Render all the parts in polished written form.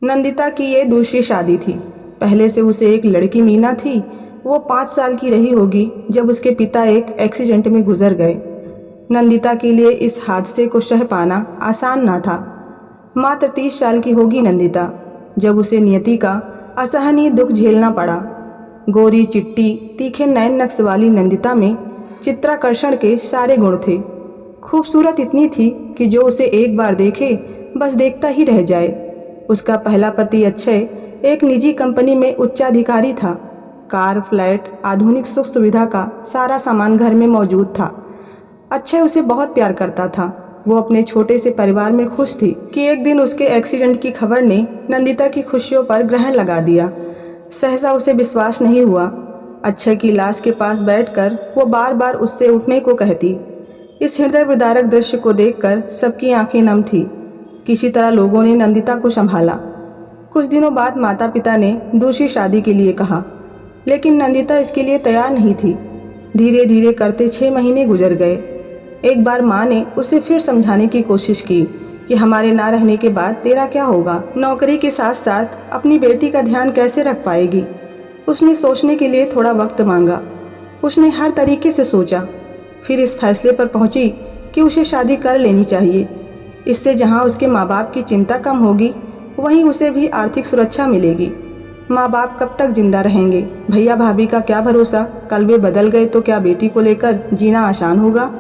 नंदिता की ये दूसरी शादी थी। पहले से उसे एक लड़की मीना थी। वो 5 साल की रही होगी जब उसके पिता एक एक्सीडेंट में गुजर गए। नंदिता के लिए इस हादसे को सह पाना आसान ना था। मात्र 30 साल की होगी नंदिता जब उसे नियति का असहनीय दुख झेलना पड़ा। गोरी चिट्टी तीखे नैन नक्श वाली नंदिता में चित्राकर्षण के सारे गुण थे। खूबसूरत इतनी थी कि जो उसे एक बार देखे बस देखता ही रह जाए। उसका पहला पति अक्षय एक निजी कंपनी में उच्चाधिकारी था। कार, फ्लैट, आधुनिक सुख सुविधा का सारा सामान घर में मौजूद था। अक्षय उसे बहुत प्यार करता था। वो अपने छोटे से परिवार में खुश थी कि एक दिन उसके एक्सीडेंट की खबर ने नंदिता की खुशियों पर ग्रहण लगा दिया। सहसा उसे विश्वास नहीं हुआ। अक्षय की लाश के पास बैठकर वो बार बार उससे उठने को कहती। इस हृदय विदारक दृश्य को देखकर सबकी आंखें नम थी। किसी तरह लोगों ने नंदिता को संभाला। कुछ दिनों बाद माता पिता ने दूसरी शादी के लिए कहा, लेकिन नंदिता इसके लिए तैयार नहीं थी। धीरे धीरे करते 6 महीने गुजर गए। एक बार माँ ने उसे फिर समझाने की कोशिश की कि हमारे ना रहने के बाद तेरा क्या होगा, नौकरी के साथ साथ अपनी बेटी का ध्यान कैसे रख पाएगी। उसने सोचने के लिए थोड़ा वक्त मांगा। उसने हर तरीके से सोचा, फिर इस फैसले पर पहुंची कि उसे शादी कर लेनी चाहिए। इससे जहां उसके माँ बाप की चिंता कम होगी, वहीं उसे भी आर्थिक सुरक्षा मिलेगी। माँ बाप कब तक जिंदा रहेंगे, भैया भाभी का क्या भरोसा, कल वे बदल गए तो क्या बेटी को लेकर जीना आसान होगा।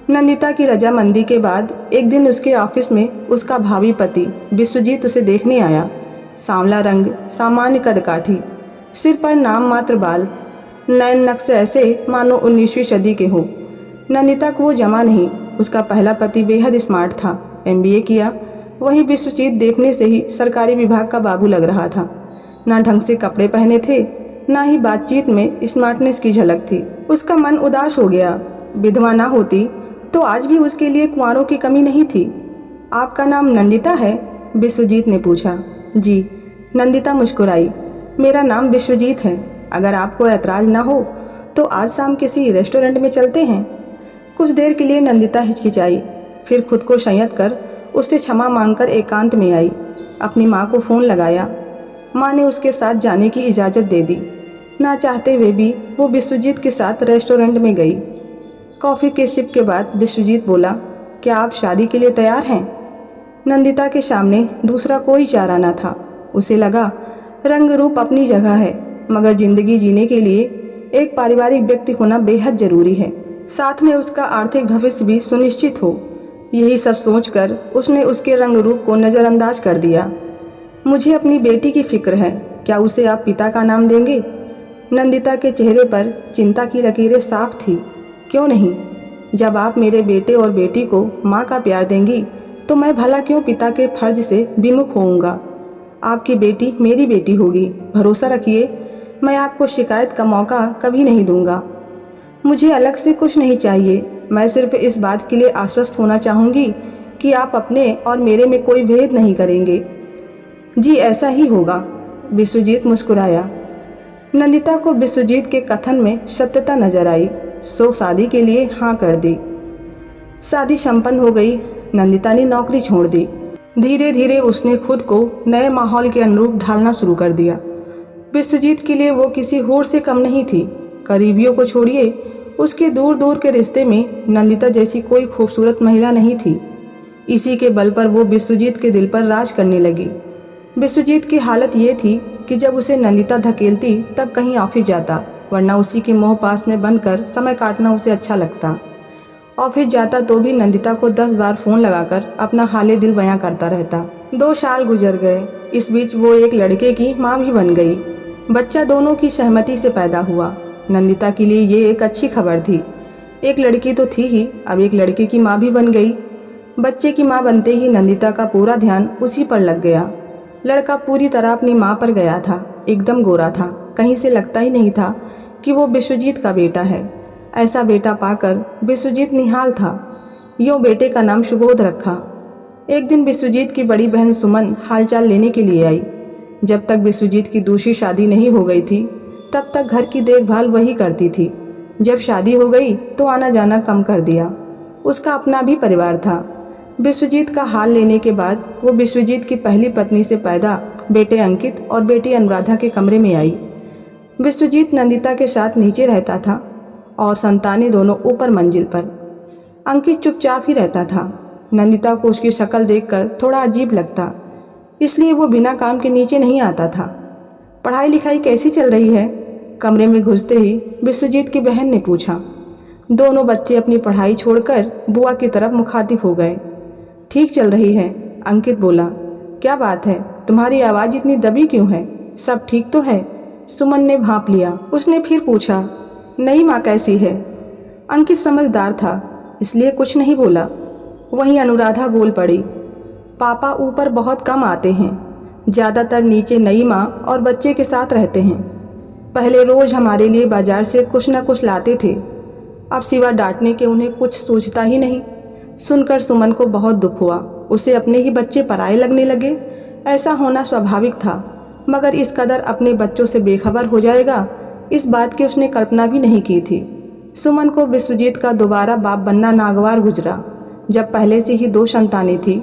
नंदिता की रजामंदी के बाद एक दिन उसके ऑफिस में उसका भावी पति विश्वजीत उसे देखने आया। सांवला रंग, सामान्य कदकाठी, सिर पर नाम मात्र बाल, नैन नक्श ऐसे मानो 19वीं सदी के हों। नंदिता को वो जमा नहीं। उसका पहला पति बेहद स्मार्ट था, MBA किया। वहीं विश्वजीत देखने से ही सरकारी विभाग का बाबू लग रहा था। ना ढंग से कपड़े पहने थे, ना ही बातचीत में स्मार्टनेस की झलक थी। उसका मन उदास हो गया। विधवा ना होती तो आज भी उसके लिए कुंवारों की कमी नहीं थी। आपका नाम नंदिता है? विश्वजीत ने पूछा। जी, नंदिता मुस्कुराई। मेरा नाम विश्वजीत है। अगर आपको ऐतराज ना हो तो आज शाम किसी रेस्टोरेंट में चलते हैं। कुछ देर के लिए नंदिता हिचकिचाई, फिर खुद को संयत कर उससे क्षमा मांगकर एकांत में आई। अपनी माँ को फ़ोन लगाया। माँ ने उसके साथ जाने की इजाज़त दे दी। ना चाहते हुए भी वो विश्वजीत के साथ रेस्टोरेंट में गई। कॉफ़ी के सिप के बाद विश्वजीत बोला, क्या आप शादी के लिए तैयार हैं? नंदिता के सामने दूसरा कोई चारा न था। उसे लगा रंग रूप अपनी जगह है, मगर ज़िंदगी जीने के लिए एक पारिवारिक व्यक्ति होना बेहद ज़रूरी है, साथ में उसका आर्थिक भविष्य भी सुनिश्चित हो। यही सब सोचकर उसने उसके रंग रूप को नज़रअंदाज कर दिया। मुझे अपनी बेटी की फिक्र है, क्या उसे आप पिता का नाम देंगे? नंदिता के चेहरे पर चिंता की लकीरें साफ थी। क्यों नहीं? जब आप मेरे बेटे और बेटी को माँ का प्यार देंगी तो मैं भला क्यों पिता के फर्ज से विमुख होऊंगा। आपकी बेटी मेरी बेटी होगी, भरोसा रखिए। मैं आपको शिकायत का मौका कभी नहीं दूंगा। मुझे अलग से कुछ नहीं चाहिए, मैं सिर्फ इस बात के लिए आश्वस्त होना चाहूँगी कि आप अपने और मेरे में कोई भेद नहीं करेंगे। जी, ऐसा ही होगा, विश्वजीत मुस्कुराया। नंदिता को विश्वजीत के कथन में सत्यता नजर आई, सो शादी के लिए हाँ कर दी। शादी संपन्न हो गई। नंदिता ने नौकरी छोड़ दी। धीरे धीरे उसने खुद को नए माहौल के अनुरूप ढालना शुरू कर दिया। विश्वजीत के लिए वो किसी हूर से कम नहीं थी। करीबियों को छोड़िए, उसके दूर दूर के रिश्ते में नंदिता जैसी कोई खूबसूरत महिला नहीं थी। इसी के बल पर वो विश्वजीत के दिल पर राज करने लगी। विश्वजीत की हालत ये थी कि जब उसे नंदिता धकेलती तब कहीं ऑफिस जाता, वरना उसी के मोह पास में बनकर समय काटना उसे अच्छा लगता। ऑफिस जाता तो भी नंदिता को 10 बार फ़ोन लगाकर अपना हाले दिल बयां करता रहता। 2 साल गुजर गए। इस बीच वो एक लड़के की माँ भी बन गई। बच्चा दोनों की सहमति से पैदा हुआ। नंदिता के लिए ये एक अच्छी खबर थी। एक लड़की तो थी ही, अब एक लड़के की माँ भी बन गई। बच्चे की माँ बनते ही नंदिता का पूरा ध्यान उसी पर लग गया। लड़का पूरी तरह अपनी माँ पर गया था। एकदम गोरा था, कहीं से लगता ही नहीं था कि वो विश्वजीत का बेटा है। ऐसा बेटा पाकर विश्वजीत निहाल था। यूँ बेटे का नाम सुबोध रखा। एक दिन विश्वजीत की बड़ी बहन सुमन हालचाल लेने के लिए आई। जब तक विश्वजीत की दूसरी शादी नहीं हो गई थी तब तक घर की देखभाल वही करती थी। जब शादी हो गई तो आना जाना कम कर दिया। उसका अपना भी परिवार था। विश्वजीत का हाल लेने के बाद वो विश्वजीत की पहली पत्नी से पैदा बेटे अंकित और बेटी अनुराधा के कमरे में आई। विश्वजीत नंदिता के साथ नीचे रहता था और संतानें दोनों ऊपर मंजिल पर। अंकित चुपचाप ही रहता था। नंदिता को उसकी शक्ल देखकर थोड़ा अजीब लगता, इसलिए वो बिना काम के नीचे नहीं आता था। पढ़ाई लिखाई कैसी चल रही है? कमरे में घुसते ही विश्वजीत की बहन ने पूछा। दोनों बच्चे अपनी पढ़ाई छोड़कर बुआ की तरफ मुखातिब हो गए। ठीक चल रही है, अंकित बोला। क्या बात है, तुम्हारी आवाज़ इतनी दबी क्यों है? सब ठीक तो है? सुमन ने भांप लिया। उसने फिर पूछा, नई माँ कैसी है? अंकित समझदार था, इसलिए कुछ नहीं बोला। वहीं अनुराधा बोल पड़ी, पापा ऊपर बहुत कम आते हैं, ज़्यादातर नीचे नई माँ और बच्चे के साथ रहते हैं। पहले रोज़ हमारे लिए बाजार से कुछ न कुछ लाते थे, अब सिवा डांटने के उन्हें कुछ सूझता ही नहीं। सुनकर सुमन को बहुत दुख हुआ। उसे अपने ही बच्चे पराये लगने लगे। ऐसा होना स्वाभाविक था, मगर इस कदर अपने बच्चों से बेखबर हो जाएगा, इस बात की उसने कल्पना भी नहीं की थी। सुमन को विश्वजीत का दोबारा बाप बनना नागवार गुजरा। जब पहले से ही 2 संतानें थी,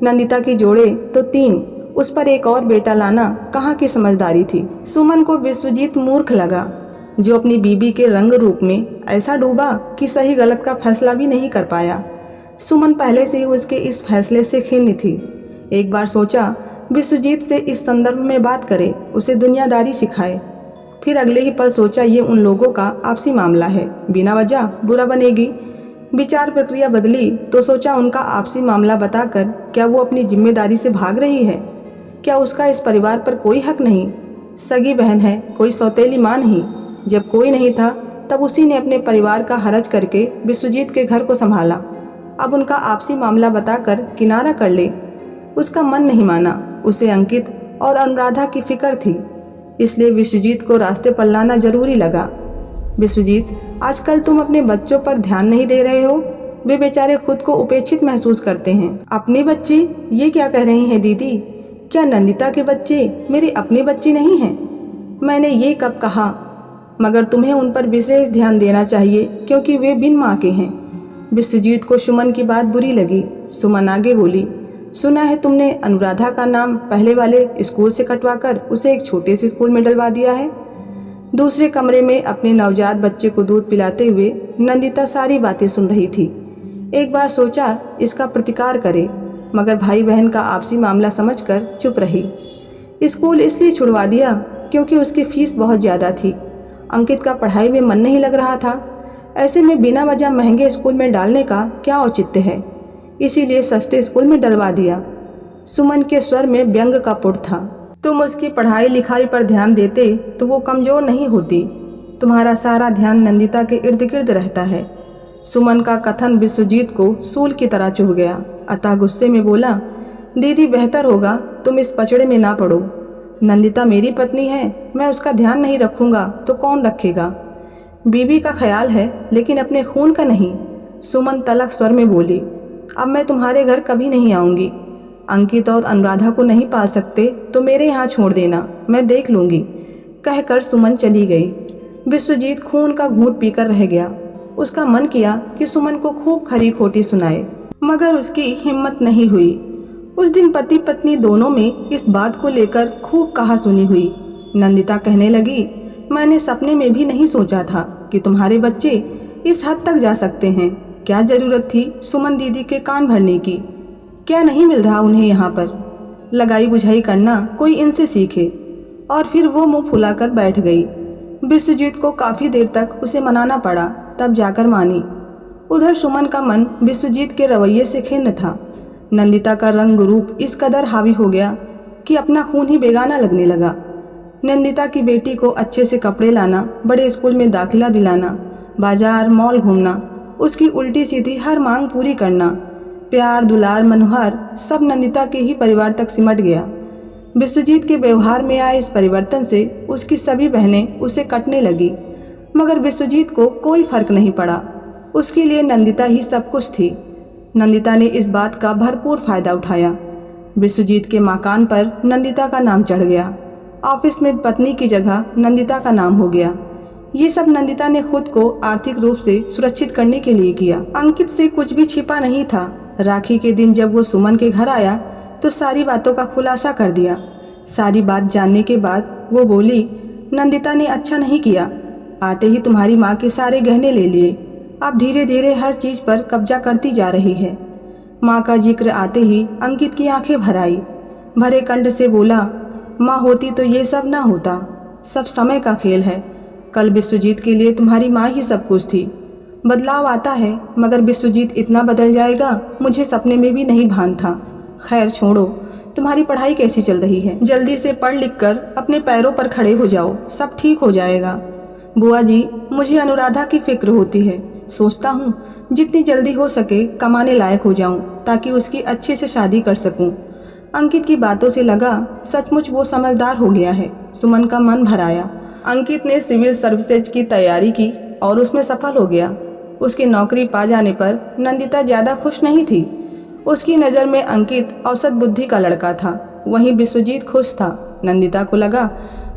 नंदिता की जोड़े तो 3, उस पर एक और बेटा लाना कहाँ की समझदारी थी। सुमन को विश्वजीत मूर्ख लगा, जो अपनी बीबी के रंग रूप में ऐसा डूबा कि सही गलत का फैसला भी नहीं कर पाया। सुमन पहले से ही उसके इस फैसले से खिन्न थी। एक बार सोचा विश्वजीत से इस संदर्भ में बात करे, उसे दुनियादारी सिखाए। फिर अगले ही पल सोचा ये उन लोगों का आपसी मामला है, बिना वजह बुरा बनेगी। विचार प्रक्रिया बदली तो सोचा उनका आपसी मामला बताकर क्या वो अपनी जिम्मेदारी से भाग रही है? क्या उसका इस परिवार पर कोई हक नहीं? सगी बहन है, कोई सौतेली माँ नहीं। जब कोई नहीं था तब उसी ने अपने परिवार का हरज करके विश्वजीत के घर को संभाला। अब उनका आपसी मामला बताकर किनारा कर ले, उसका मन नहीं माना। उसे अंकित और अनुराधा की फिक्र थी, इसलिए विश्वजीत को रास्ते पर लाना जरूरी लगा। विश्वजीत, आजकल तुम अपने बच्चों पर ध्यान नहीं दे रहे हो। वे बेचारे खुद को उपेक्षित महसूस करते हैं। अपने बच्चे? ये क्या कह रही हैं दीदी? क्या नंदिता के बच्चे मेरे अपने बच्चे नहीं हैं? मैंने ये कब कहा? मगर तुम्हें उन पर विशेष ध्यान देना चाहिए क्योंकि वे बिन माँ के हैं। विश्वजीत को सुमन की बात बुरी लगी। सुमन आगे बोली, सुना है तुमने अनुराधा का नाम पहले वाले स्कूल से कटवाकर उसे एक छोटे से स्कूल में डलवा दिया है। दूसरे कमरे में अपने नवजात बच्चे को दूध पिलाते हुए नंदिता सारी बातें सुन रही थी। एक बार सोचा इसका प्रतिकार करे, मगर भाई बहन का आपसी मामला समझकर चुप रही। स्कूल इसलिए छुड़वा दिया क्योंकि उसकी फीस बहुत ज़्यादा थी। अंकित का पढ़ाई में मन नहीं लग रहा था। ऐसे में बिना वजह महंगे स्कूल में डालने का क्या औचित्य है, इसीलिए सस्ते स्कूल में डलवा दिया। सुमन के स्वर में व्यंग का पुट था। तुम उसकी पढ़ाई लिखाई पर ध्यान देते तो वो कमज़ोर नहीं होती। तुम्हारा सारा ध्यान नंदिता के इर्द गिर्द रहता है। सुमन का कथन विश्वजीत को सूल की तरह चुभ गया, अतः गुस्से में बोला, दीदी बेहतर होगा तुम इस पचड़े में ना पड़ो। नंदिता मेरी पत्नी है, मैं उसका ध्यान नहीं रखूंगा तो कौन रखेगा? बीबी का ख्याल है लेकिन अपने खून का नहीं। सुमन तलख स्वर में बोली, अब मैं तुम्हारे घर कभी नहीं आऊंगी। अंकित और अनुराधा को नहीं पाल सकते तो मेरे यहाँ छोड़ देना, मैं देख लूंगी। कहकर सुमन चली गई। विश्वजीत खून का घूंट पीकर रह गया। उसका मन किया कि सुमन को खूब खरी खोटी सुनाए, मगर उसकी हिम्मत नहीं हुई। उस दिन पति पत्नी दोनों में इस बात को लेकर खूब कहा सुनी हुई। नंदिता कहने लगी, मैंने सपने में भी नहीं सोचा था कि तुम्हारे बच्चे इस हद तक जा सकते हैं। क्या जरूरत थी सुमन दीदी के कान भरने की? क्या नहीं मिल रहा उन्हें यहाँ पर? लगाई बुझाई करना कोई इनसे सीखे। और फिर वो मुंह फुलाकर बैठ गई। विश्वजीत को काफी देर तक उसे मनाना पड़ा, तब जाकर मानी। उधर सुमन का मन विश्वजीत के रवैये से खिन्न था। नंदिता का रंग रूप इस कदर हावी हो गया कि अपना खून ही बेगाना लगने लगा। नंदिता की बेटी को अच्छे से कपड़े लाना, बड़े स्कूल में दाखिला दिलाना, बाजार मॉल घूमना, उसकी उल्टी सीधी हर मांग पूरी करना, प्यार दुलार मनोहर सब नंदिता के ही परिवार तक सिमट गया। विश्वजीत के व्यवहार में आए इस परिवर्तन से उसकी सभी बहनें उसे कटने लगी, मगर विश्वजीत को कोई फर्क नहीं पड़ा। उसके लिए नंदिता ही सब कुछ थी। नंदिता ने इस बात का भरपूर फायदा उठाया। विश्वजीत के मकान पर नंदिता का नाम चढ़ गया। ऑफिस में पत्नी की जगह नंदिता का नाम हो गया। ये सब नंदिता ने खुद को आर्थिक रूप से सुरक्षित करने के लिए किया। अंकित से कुछ भी छिपा नहीं था। राखी के दिन जब वो सुमन के घर आया तो सारी बातों का खुलासा कर दिया। सारी बात जानने के बाद वो बोली, नंदिता ने अच्छा नहीं किया, आते ही तुम्हारी माँ के सारे गहने ले लिए। अब धीरे धीरे हर चीज़ पर कब्जा करती जा रही है। माँ का जिक्र आते ही अंकित की आंखें भर आई। भरे कंठ से बोला, माँ होती तो ये सब ना होता, सब समय का खेल है। कल विश्वजीत के लिए तुम्हारी माँ ही सब कुछ थी। बदलाव आता है, मगर विश्वजीत इतना बदल जाएगा मुझे सपने में भी नहीं भान था। खैर छोड़ो, तुम्हारी पढ़ाई कैसी चल रही है? जल्दी से पढ़ लिख कर अपने पैरों पर खड़े हो जाओ, सब ठीक हो जाएगा। बुआ जी, मुझे अनुराधा की फिक्र होती है। सोचता हूँ जितनी जल्दी हो सके कमाने लायक हो जाऊं ताकि उसकी अच्छे से शादी कर सकूं। अंकित की बातों से लगा सचमुच वो समझदार हो गया है। सुमन का मन भर आया। अंकित ने सिविल सर्विसेज की तैयारी की और उसमें सफल हो गया। उसकी नौकरी पा जाने पर नंदिता ज़्यादा खुश नहीं थी। उसकी नज़र में अंकित औसत बुद्धि का लड़का था, वहीं विश्वजीत खुश था। नंदिता को लगा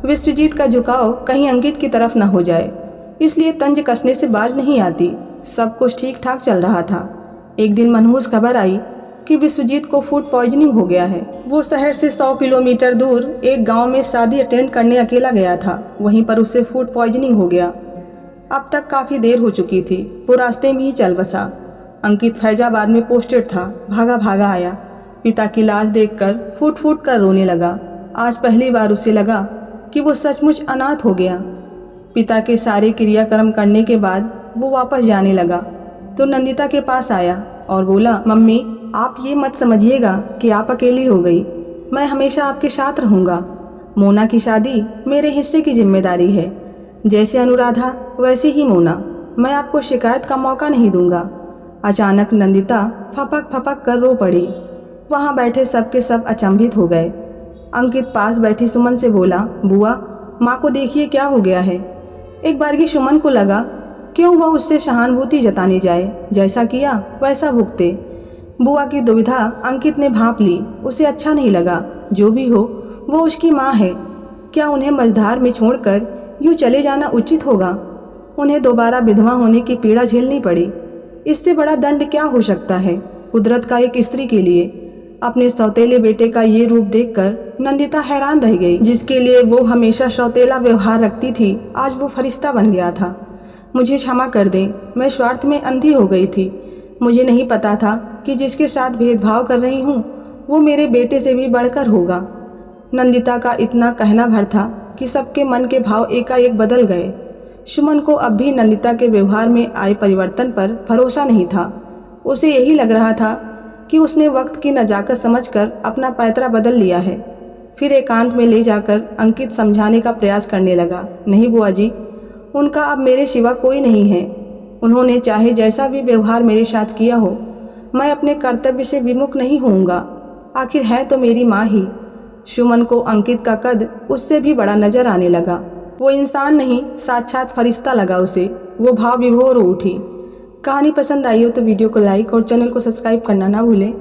विश्वजीत का झुकाव कहीं अंकित की तरफ न हो जाए, इसलिए तंज कसने से बाज नहीं आती। सब कुछ ठीक ठाक चल रहा था। एक दिन मनहूस खबर आई कि विश्वजीत को फूड पॉइजनिंग हो गया है। वो शहर से 100 किलोमीटर दूर एक गांव में शादी अटेंड करने अकेला गया था, वहीं पर उसे फूड पॉइजनिंग हो गया। अब तक काफ़ी देर हो चुकी थी, वो रास्ते में ही चल बसा। अंकित फैजाबाद में पोस्टेड था, भागा भागा आया। पिता की लाश देखकर फूट फूट कर रोने लगा। आज पहली बार उसे लगा कि वो सचमुच अनाथ हो गया। पिता के सारे क्रियाक्रम करने के बाद वो वापस जाने लगा तो नंदिता के पास आया और बोला, मम्मी आप ये मत समझिएगा कि आप अकेली हो गई, मैं हमेशा आपके साथ रहूँगा। मोना की शादी मेरे हिस्से की जिम्मेदारी है, जैसे अनुराधा वैसे ही मोना, मैं आपको शिकायत का मौका नहीं दूंगा। अचानक नंदिता फपक फपक कर रो पड़ी। वहाँ बैठे सब के सब अचंभित हो गए। अंकित पास बैठी सुमन से बोला, बुआ माँ को देखिए क्या हो गया है। एक बार की सुमन को लगा क्यों वह उससे सहानुभूति जताने जाए, जैसा किया वैसा भुगते। बुआ की दुविधा अंकित ने भांप ली। उसे अच्छा नहीं लगा। जो भी हो वो उसकी माँ है, क्या उन्हें मझधार में छोड़कर यूँ चले जाना उचित होगा? उन्हें दोबारा विधवा होने की पीड़ा झेलनी पड़ी, इससे बड़ा दंड क्या हो सकता है कुदरत का एक स्त्री के लिए। अपने सौतेले बेटे का ये रूप देखकर नंदिता हैरान रह गई। जिसके लिए वो हमेशा सौतेला व्यवहार रखती थी, आज वो फरिश्ता बन गया था। मुझे क्षमा कर दें, मैं स्वार्थ में अंधी हो गई थी। मुझे नहीं पता था कि जिसके साथ भेदभाव कर रही हूँ वो मेरे बेटे से भी बढ़कर होगा। नंदिता का इतना कहना भर था कि सबके मन के भाव एकाएक बदल गए। सुमन को अब भी नंदिता के व्यवहार में आए परिवर्तन पर भरोसा नहीं था। उसे यही लग रहा था कि उसने वक्त की नजाकत समझकर अपना पैतरा बदल लिया है। फिर एकांत में ले जाकर अंकित समझाने का प्रयास करने लगा, नहीं बुआ जी, उनका अब मेरे सिवा कोई नहीं है। उन्होंने चाहे जैसा भी व्यवहार मेरे साथ किया हो, मैं अपने कर्तव्य से विमुख नहीं होऊंगा। आखिर है तो मेरी माँ ही। सुमन को अंकित का कद उससे भी बड़ा नजर आने लगा। वो इंसान नहीं, साक्षात फरिश्ता लगा उसे। वो भाव विभोर हो उठी। कहानी पसंद आई हो तो वीडियो को लाइक और चैनल को सब्सक्राइब करना ना भूलें।